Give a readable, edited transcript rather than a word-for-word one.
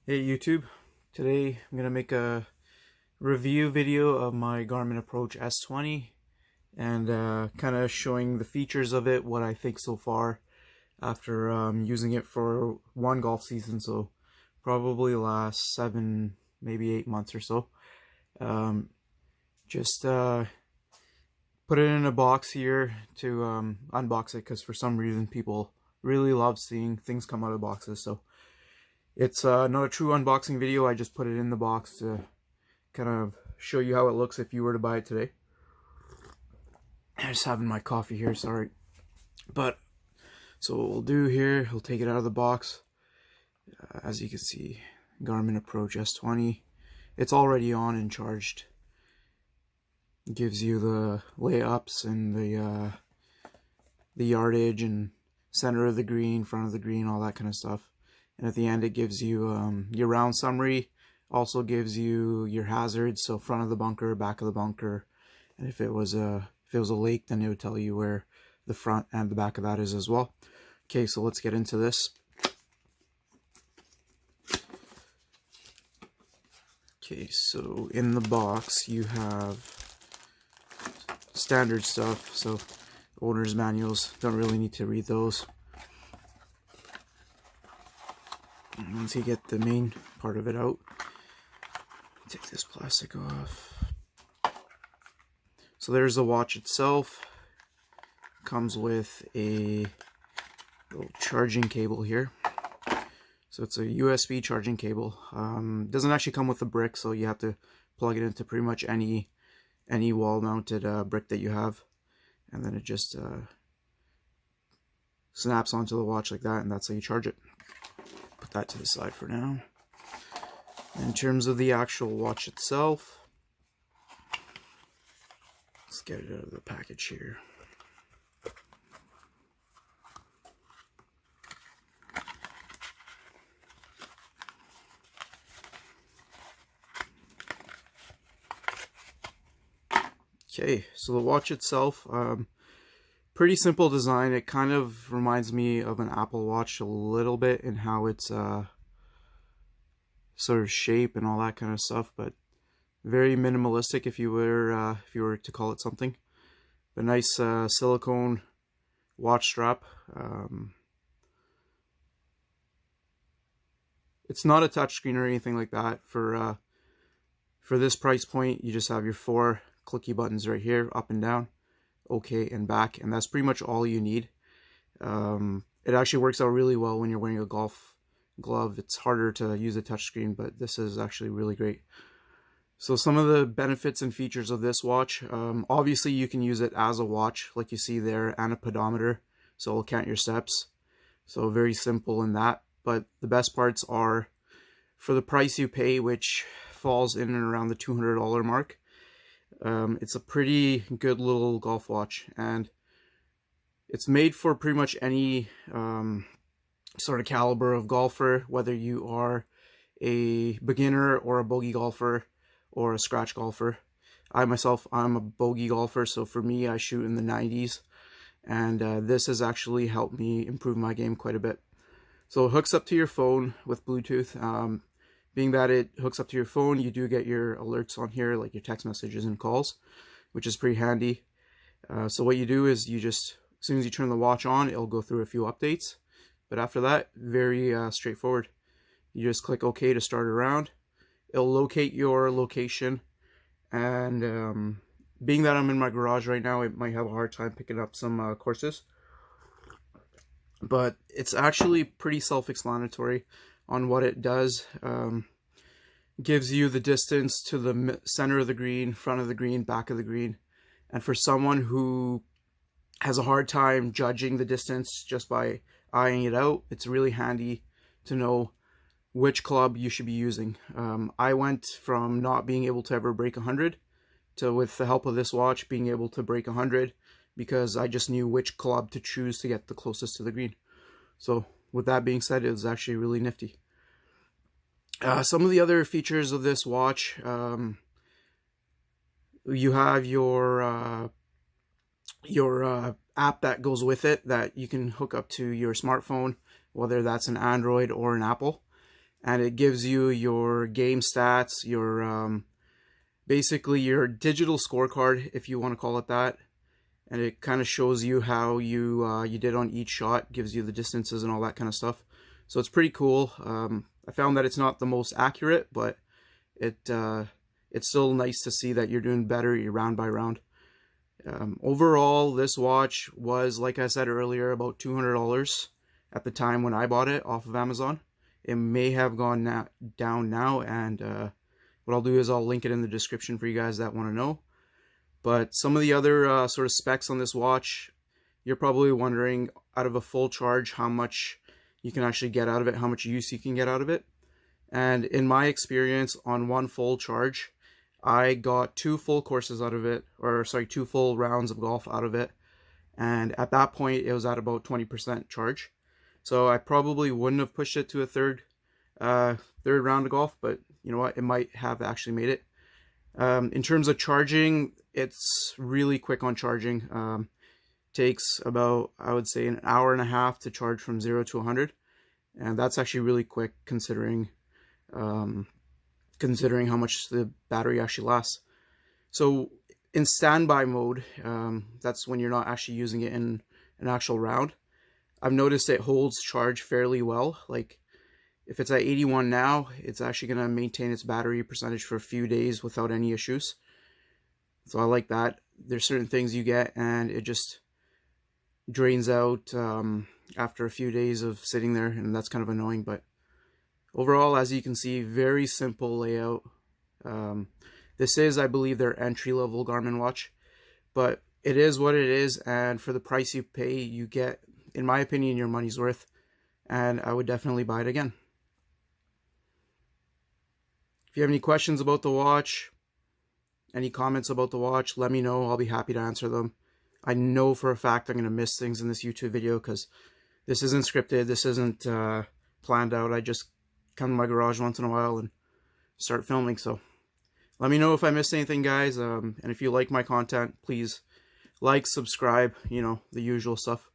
Hey YouTube, today I'm going to make a review video of my Garmin Approach S20 and kind of showing the features of it, what I think so far after using it for one golf season, so probably last 7, maybe 8 months or so. Just put it in a box here to unbox it because for some reason people really love seeing things come out of boxes, so it's not a true unboxing video. I just put it in the box to kind of show you how it looks if you were to buy it today. I'm just having my coffee here, sorry. But, so what we'll do here, we'll take it out of the box. As you can see, Garmin Approach S20. It's already on and charged. It gives you the layups and the yardage and center of the green, front of the green, all that kind of stuff. And at the end it gives you your round summary, also gives you your hazards, so front of the bunker, back of the bunker, and if it was a lake, then it would tell you where the front and the back of that is as well. Okay, so let's get into this. Okay, so in the box you have standard stuff, so owner's manuals, don't really need to read those. Once you get the main part of it out, take this plastic off. So there's the watch itself. Comes with a little charging cable here. So it's a USB charging cable. Doesn't actually come with a brick, so you have to plug it into pretty much any wall-mounted brick that you have, and then it just snaps onto the watch like that, and that's how you charge it. Put that to the side for now. In terms of the actual watch itself, let's get it out of the package here. Okay, so the watch itself, pretty simple design. It kind of reminds me of an Apple Watch a little bit in how it's sort of shape and all that kind of stuff, but very minimalistic if you were to call it something. A nice silicone watch strap. It's not a touchscreen or anything like that. For this price point, you just have your 4 clicky buttons right here, up and down, OK and back, and that's pretty much all you need. It actually works out really well when you're wearing a golf glove. It's harder to use a touchscreen, but this is actually really great. So some of the benefits and features of this watch, obviously you can use it as a watch like you see there, and a pedometer, so it'll count your steps. So very simple in that, but the best parts are for the price you pay, which falls in and around the $200 mark. It's a pretty good little golf watch, and it's made for pretty much any sort of caliber of golfer, whether you are a beginner or a bogey golfer or a scratch golfer. I'm a bogey golfer, so for me, I shoot in the 90s, and this has actually helped me improve my game quite a bit. So it hooks up to your phone with Bluetooth. Being that it hooks up to your phone, you do get your alerts on here, like your text messages and calls, which is pretty handy. So what you do is you just, as soon as you turn the watch on, it'll go through a few updates. But after that, very straightforward. You just click OK to start around. It'll locate your location. And being that I'm in my garage right now, it might have a hard time picking up some courses. But it's actually pretty self-explanatory on what it does. Gives you the distance to the center of the green, front of the green, back of the green. And for someone who has a hard time judging the distance just by eyeing it out, it's really handy to know which club you should be using. I went from not being able to ever break 100 to, with the help of this watch, being able to break 100 because I just knew which club to choose to get the closest to the green. So with that being said, it was actually really nifty. Some of the other features of this watch, you have your app that goes with it that you can hook up to your smartphone, whether that's an Android or an Apple. and it gives you your game stats, your basically your digital scorecard, if you want to call it that. And it kind of shows you how you did on each shot, gives you the distances and all that kind of stuff. So it's pretty cool. I found that it's not the most accurate, but it's still nice to see that you're doing better round by round. Overall, this watch was, like I said earlier, about $200 at the time when I bought it off of Amazon. It may have gone down now, and what I'll do is I'll link it in the description for you guys that want to know. But some of the other sort of specs on this watch, you're probably wondering, out of a full charge, how much you can actually get out of it, how much use you can get out of it. And in my experience, on one full charge, I got 2 full courses out of it, or sorry, 2 full rounds of golf out of it. And at that point, it was at about 20% charge. So I probably wouldn't have pushed it to a third round of golf, but you know what, it might have actually made it. In terms of charging, it's really quick on charging. Takes about, I would say, an hour and a half to charge from 0 to 100, and that's actually really quick considering how much the battery actually lasts. So in standby mode, that's when you're not actually using it in an actual round. I've noticed it holds charge fairly well. Like if it's at 81 now, it's actually going to maintain its battery percentage for a few days without any issues. So I like that. There's certain things you get and it just drains out after a few days of sitting there, and that's kind of annoying. But overall, as you can see, very simple layout. This is, I believe, their entry-level Garmin watch, but it is what it is, and for the price you pay, you get, in my opinion, your money's worth, and I would definitely buy it again. If you have any questions about the watch, any comments about the watch, let me know. I'll be happy to answer them. I know for a fact I'm going to miss things in this YouTube video because this isn't scripted, this isn't planned out. I just come to my garage once in a while and start filming. So let me know if I missed anything, guys. And if you like my content, please like, subscribe, you know, the usual stuff.